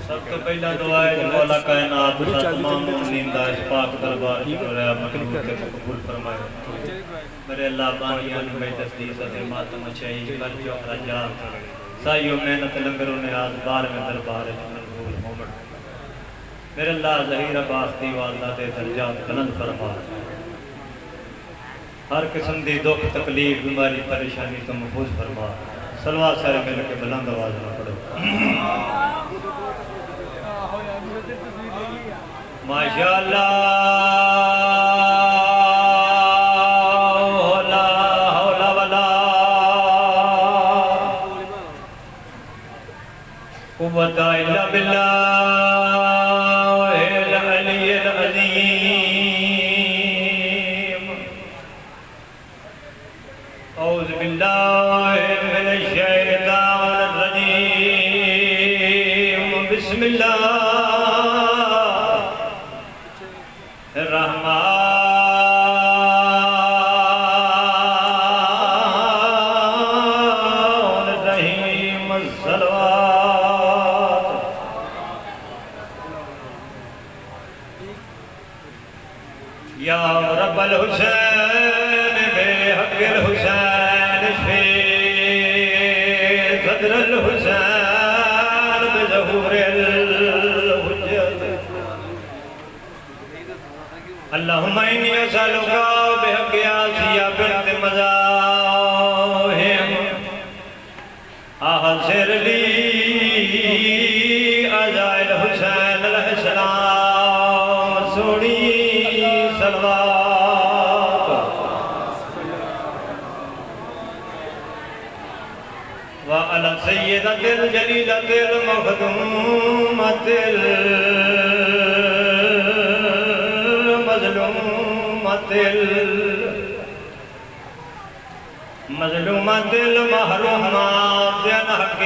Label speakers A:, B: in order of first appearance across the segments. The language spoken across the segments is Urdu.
A: سب تو پہلا دعا ہے جو مولا کائنات تمام مومنین دا اس پاک دربار کی رہا مقبول کے قبول فرمائے میرے اللہ بانیاں میں تصدیق سے ماتم اچھائی کر جو رجال سائیوں محنت لنگروں نے آز بار میں دربار منظور مومن میرے اللہ ظہیر عباس دی والدہ دے درجات بلند فرما ہر قسم دی دکھ تکلیف بیماری پریشانی تو محفوظ فرما صلوات سارے مل کے بلند آواز نہ پڑھو ماشاءاللہ لا حول ولا قوت الا باللہ العلی العظیم اعوذ باللہ من الشیطان الرجیم بسم اللہ الرحمن الرحیم الصلوات یا رب الحسین بے حق الحسین شفی صدر الحسین بظہور الحجت اللہم انی اسألک بحق آسیہ بنت مزاحم احسر لی عزائل حسین علیہ السلام سوڑی صلوات وعلى سيدة الجليلة المخدومة مظلومة المحرومات عن حق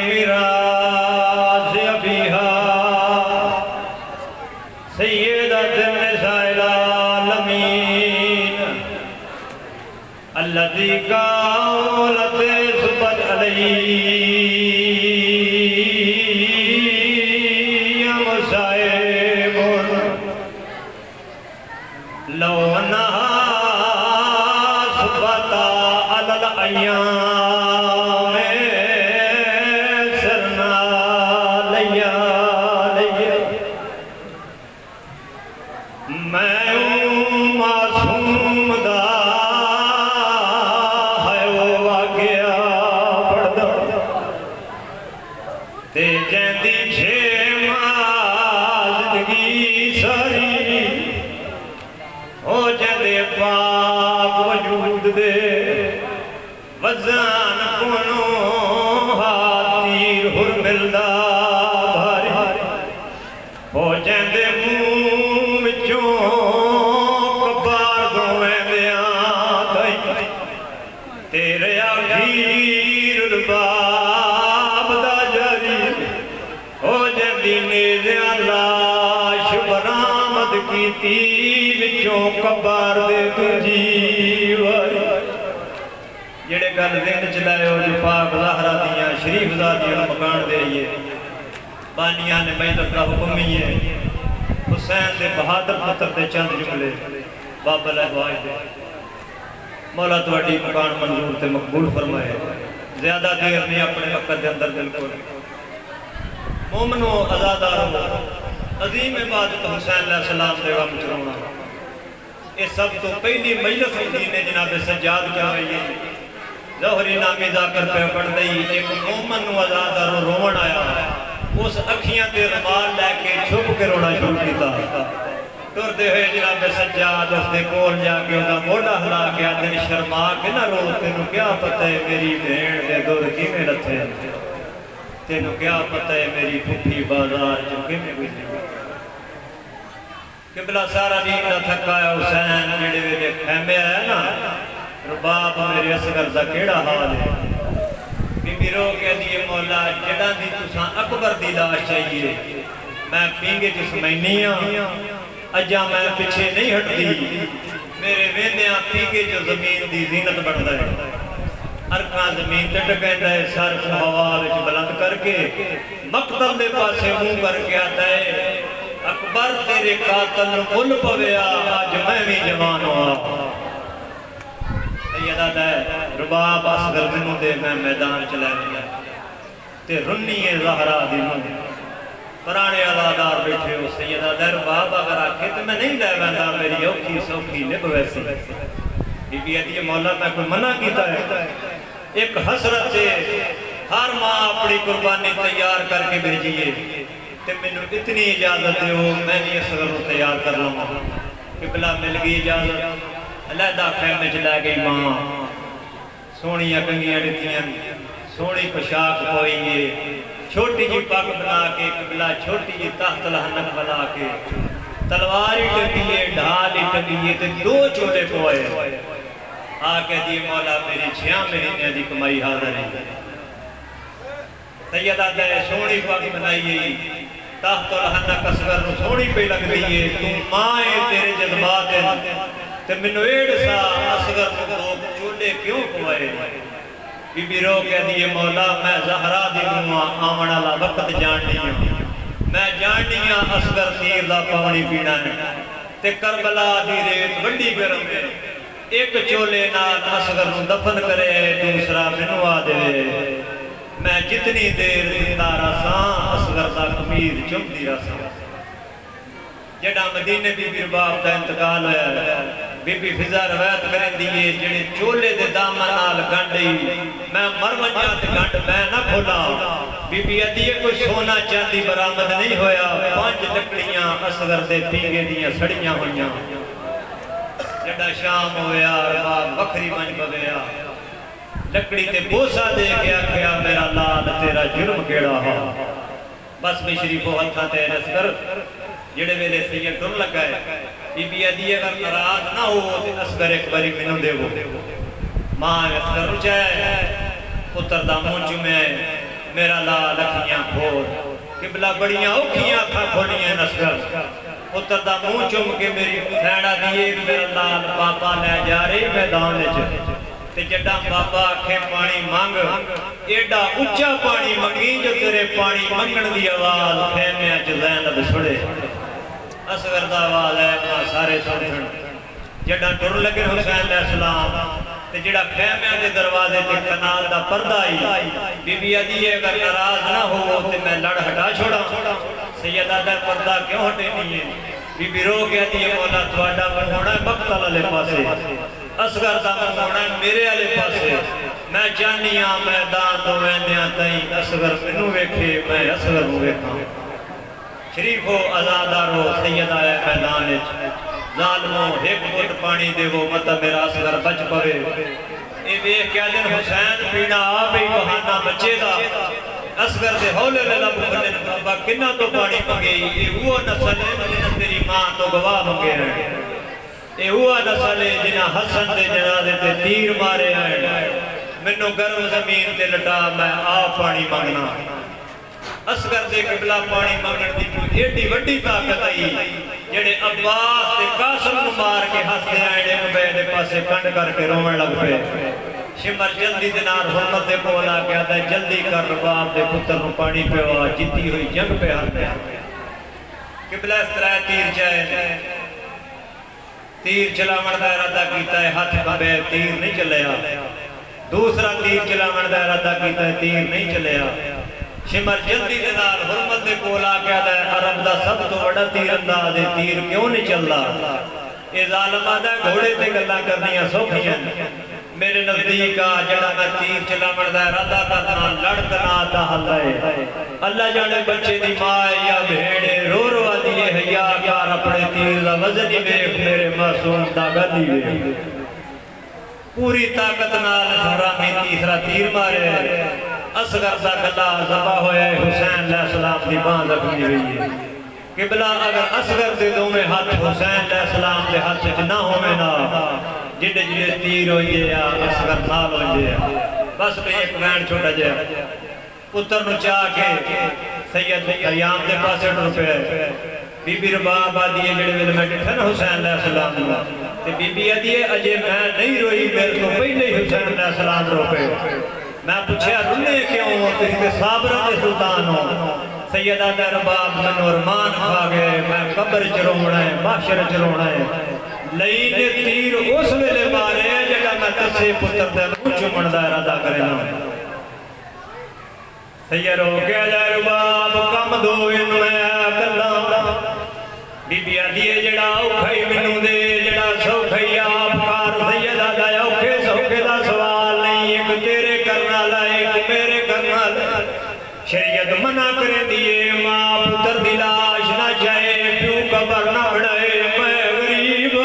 A: ميراث أبيها سيدة النساء العالمين التي قالت سبت علي مصائب لو انها سبت على الايام سرنا ليالي میں معصوم دا ہے وہ واقعہ پڑھدا تے جیندی چھے ماں زندگی ساری ہو جاندے پاک وجود دے وزان کونوں ہاتیر ہر ملدا بھاری ہو جاندے منہ وچوں کبار دویں دیاں تائی تیرے آخیر الباب دا جاری ہو جاندی نیزیاں لاش برآمد کیتی وچوں کبار دے تجھی واری جڑے گل دین چلائے ہو جو پاک ظاہرہ دیاں شریف ذاتیاں مکان دے رہی ہے بانیاں نے محنت کا حکم ہی ہے حسین دے بہادر پتر دے چند جملے باب الہواج دے مولا تواڈی مکان منظور تے مقبول فرمائے زیادہ دیر نہیں اپنے وقت دے اندر بالکل مومنو ازادارو عظیم عبادت حسین علیہ السلام دے غم چرونا اس سب تو پہلی مجلس ہوتی نے جناب سجاد کیا ہوئی ہے ظہری نامی ذاکر پہ پڑھ دئی ایک مومن ازادارو رومن آیا اس اکھیاں تے رمال لے کے چھپ کے رونا شروع کیتا تر دے ہوئے جناب سجاد اس دے کول جا کے انہا موڑا ہلا کے آدھے شرما کے نہ رو تینو کیا پتہ ہے میری بھیڑ دے دور کی میں رتھے تینو کیا پتہ ہے میری پھپھی بازار چکے میں گزری قبلہ سارا دین نہ تھکا ہے حسین جڑے ویلے خیمے آیا نا رباب میرے اصغر دا کیڑا حال ہے بی بی رو کے دیئے مولا جڑا دی تساں اکبر دی لاش چاہیے میں پینگے جس مہینیاں اجا میں پچھے نہیں ہٹ دی میرے ویندیاں پینگے جو زمین دی زینت بڑھ دائے ارکان زمین تے ٹکیندا ہے سر کو ہوا وچ بلند کر کے مقتل دے پاسے منہ کر کے آتا ہے اکبر تیرے قاتل مل پویا آج میں بھی جوان ہوا سیدہ دے رباب اصغر منو دے میں میدان چلے گیا تے رنی زہرا دی منو پرانے عزادار بیٹھے ہو سیدہ دے رباب اگر آکھے تو میں نہیں لے بندہ میری اوکھی سوکھی نب ویسی بی بی عدی مولا میں کوئی منع کیتا ہے ایک حسرت سے ہر ماں اپنی قربانی تیار کر کے بھیجیے تے میں اتنی اجازت ہو میں بھی اس غلط تیار کر لوں قبلہ مل گئی اجازت علیحدہ خیمے چلا گئی ماں سونی کنگیاں ڈتیاں سونی پشاک پوئیے چھوٹی جی پاک بنا کے قبلہ چھوٹی جی تحت لہنک بنا کے تلواری ٹکیے ڈھالی ٹکیے تے دو چولے پوئے آکے دی مولا میری 6 مہینے دی کمائی حاضر ہے سیدہ دے سونی پاک بنائیے تحت الحنک اصغر نو سونی پہ لگ دیئے تو مائیں تیرے جذبات ہیں تے منو ایڈ سا اصغر نو دو چولے کیوں پوائے بی بی رو کہہ دیئے مولا میں زہرا دی نوہ آمنا لا وقت جاننی ہوں میں جاننی ہوں اصغر تیر دا پانی پینا ہے تے کربلا دی ریت بڑی گرم ہے ایک چولے نال اصغر نو دفن کرے دوسرا منو آ دے میں جتنی دیر زندہ رساں اصغر دا کمیر چمتی رساں جڑا مدینے بی بی رباب دا انتقال ہویا بی بی فضا روایت کریں دیئے جڑے چولے دے دامن نال گنڈی میں مرمجا تے گنڈ میں نہ کھولا بی بی عدیے کوئی سونا چاندی برآمد نہیں ہویا 5 لکڑیاں اصغر دے پیگے دیاں سڑیاں ہویاں جڑا شام ہویا رباب وکھری بن بگیا لکڑی تے بوسا دے گیا کیا میرا لال تیرا جرم کیڑا ہا بس میں شریف و ہتھا تے اصغر جڑے میرے سید ڈر لگائے بی بی عدیے اگر ناراض نہ ہو تے اصغر ایک باری منو دے وہ ماں اصغر رچائے پتر دا مون چمے میرا لال اکھیاں کھول قبلہ بڑیاں اوکھیاں کھا کھولیاں اصغر پتر دا مون چم کے میری پھیڑا دیئے میرا لال پاپا لے جا رہی میدان لے تے جڑا بابا آکھے پانی مانگ ایڈا اچھا پانی منگی جو تیرے پانی منگن دی آواز خیمے زینب چھڑے اصغر دا آواز ہے اپنا سارے سنن جڑا ڈر لگے حسین علیہ السلام تے جڑا خیمے دے دروازے تے کنال دا پردہ آئی بی بی عدیے اگر ناراض نہ ہو تے میں لڑ ہٹا چھوڑا سیدہ دا پردہ کیوں ہٹے نہیں ہے بی بی رو کے عدیے مولا تواڈا من ہونا ہے مقتل علیہ پاسے اصغر دا من ہونا ہے میرے علیہ پاسے میں جانیاں میدان تو ویندیاں تائیں اصغر منو ویکھے میں اصغر نو ویکھاں شریف و ازادارو سیدہ ہے میدان ظالموں ایک گھٹ پانی دے وہ مطا میرا اصغر بچ پوے اے ویکھ کیا دن حسین پینا آپ ہی بہانہ بچے دا اصغر دے ہولے لب کھلے بابا کنہ تو پانی منگے اے وہ نسل ہے جنہ تیری ماں تو گواہ منگے ہیں اے وہ نسل ہے جنہ حسن دے جنازے تے تیر مارے ہیں منو گرم زمین تے لٹا میں آپ پانی منگنا اصغر دے قبلہ پانی منگن دی کوئی ایڈی وڈی طاقت آئی جڑے عباس تے قاسم کو مار کے ہس دے آئے ایک بیدے پاسے کنڈ کر کے رومن لگ پہ شمر جلدی دنار حرمت دے بولا کیا دے جلدی کر رباب دے پتر نو پانی پہ ہوا جیتی ہوئی جنگ پہ ہر پہ قبلہ اس طرح تیر جائے تیر چلاون دا ارادہ کیتا ہے ہاتھ کھبے تیر نہیں چلیا دوسرا تیر چلاون دا ارادہ کیتا ہے تیر نہیں چلیا شمر جلدی دنار حرمت دے بولا کیا دے عرب دا سب تو بڑا تیر انداز تیر کیوں نہیں چل رہا اے ظالمہ دا گھوڑے تے گلا کرنیاں سوکھیاں میرے نزدیک جڑا میں تیر چلاون دا ارادہ کرنا لڑکنا تا حل ہے اللہ جانے بچے دی ماں یا بھیڑے رو رو آدھی حیا کار اپنے تیر دا وزن ہی بیک میرے معصوم دا گدی بے پوری طاقت نال حرامی تیسرا تیر مارے اصغر دا گلا زبا ہویا ہے حسین علیہ السلام دی باں زخمی ہوئی ہے قبلہ اگر اصغر دے دو میں ہاتھ حسین علیہ السلام دے ہاتھ سے نہ ہوئے نا جڑے جڑے تیر ہوئے یا اصغر نال ہوئے بس میں ایک وین چھوٹا جائے پتر نو چاہ کے سید ایام دے پاسے ڈر پہ بی بی رباب آدھیے جڑے ویلے میں ڈٹھا نا حسین علیہ السلام دینا تے بی بی آدھیے اجے میں نہیں روئی میرے تو پہلے حسین علیہ السلام رو پہ میں پوچھا رونے کیوں تھی تے صابرہ دے سلطان ہو سیدہ دا رباب من ارمان کھا گئے میں قبر چروڑا ہے محشر چروڑا ہے لئی نے تیر اس ویلے مارے ہیں جگہ میں تسے پتر دے مجھ مندہ ارادہ کرنا سید ہو کے جائے رباب کم دو ان میں کلا بی بی آدھیے جڑا اوکھائی منو دے جڑا سوکھائی آپ کار سیدہ دا اوکھے سوکھے دا سوال نہیں ایک تیرے کرنا لائے ایک میرے کرنا لائے شریعت منع کرے دیئے ماں پتر دلاش نہ جائے پیوں قبر نہ بڑھائے میں غریب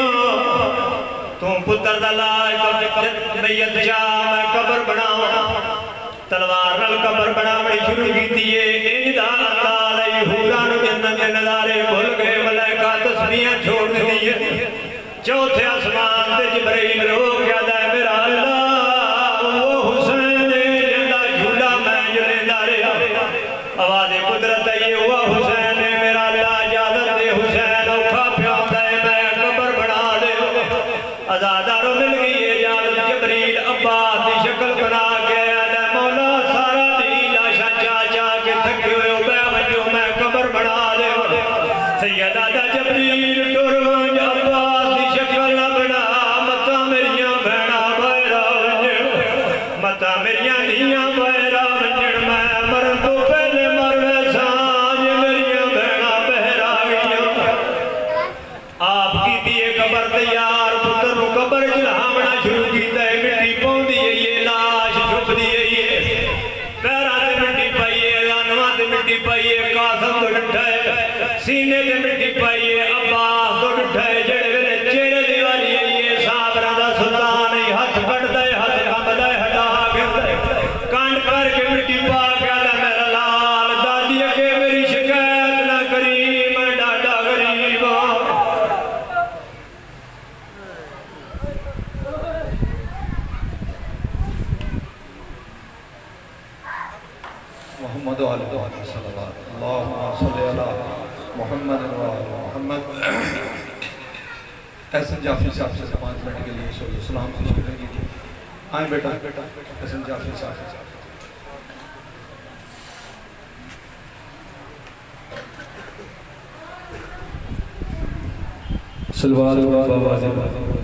A: تم پتر دلاش میت جا میں قبر بناؤں تلوار نل قبر بنا بڑی شروع کی دیئے ایدہ اللہ علیہ حوران جنت کے نظارے بھول گئے ملائکہ تسبیحیں چھوڑ دیئے چوتھے آسمان تے جبرائیل رو کیا دائے میرا اللہ وہ حسین جندہ جھولا میں جلے دارے آواز قدرت ہے یہ وہ حسین میرا اللہ اجازت دے حسین اوکھا پیان دائے میں قبر بنا دے ازاداروں مل گئی اجازت جبریل عباس دی شکل بنا کے سیدہ دا جبریل ٹرون عباس دی شکل نہ بنا متا میریاں بہنا بہرا ونجڑ متا میریاں نیاں بہرا ونجڑ میں مرن تو پہلے مروے سانج میریاں بہنا بہرا گئیاں آپ کی دیئے قبر تیار پتر نو قبر جلہامنا شروع کی تے مٹی پون دیئے یہ لاش چھپ دیئے یہ پیرہ تے مٹی پائیے لانوہ تے مٹی پائیے قاسم تو ڈٹھائے سینے دے مٹی پائیے عباس تو ڈٹھائے جڑے ویلے چیرے دیوالی یہ صابرہ دا سلطان ہی ہاتھ کٹ دے ہاتھ کم دے ہٹا گر دے کانڈ کر کے مٹی پا کیا دے میرا لال دادی کے میری شکایت نہ کری میں ڈاڈا غریب
B: محمد علیہ وسلم اللہم صلی اللہ محمد و محمد احسن جعفری صاحب سے 5 منٹ کے لیے سلام پیش کریں گے آئیں بیٹا احسن جعفری صاحب
C: سلوات بابا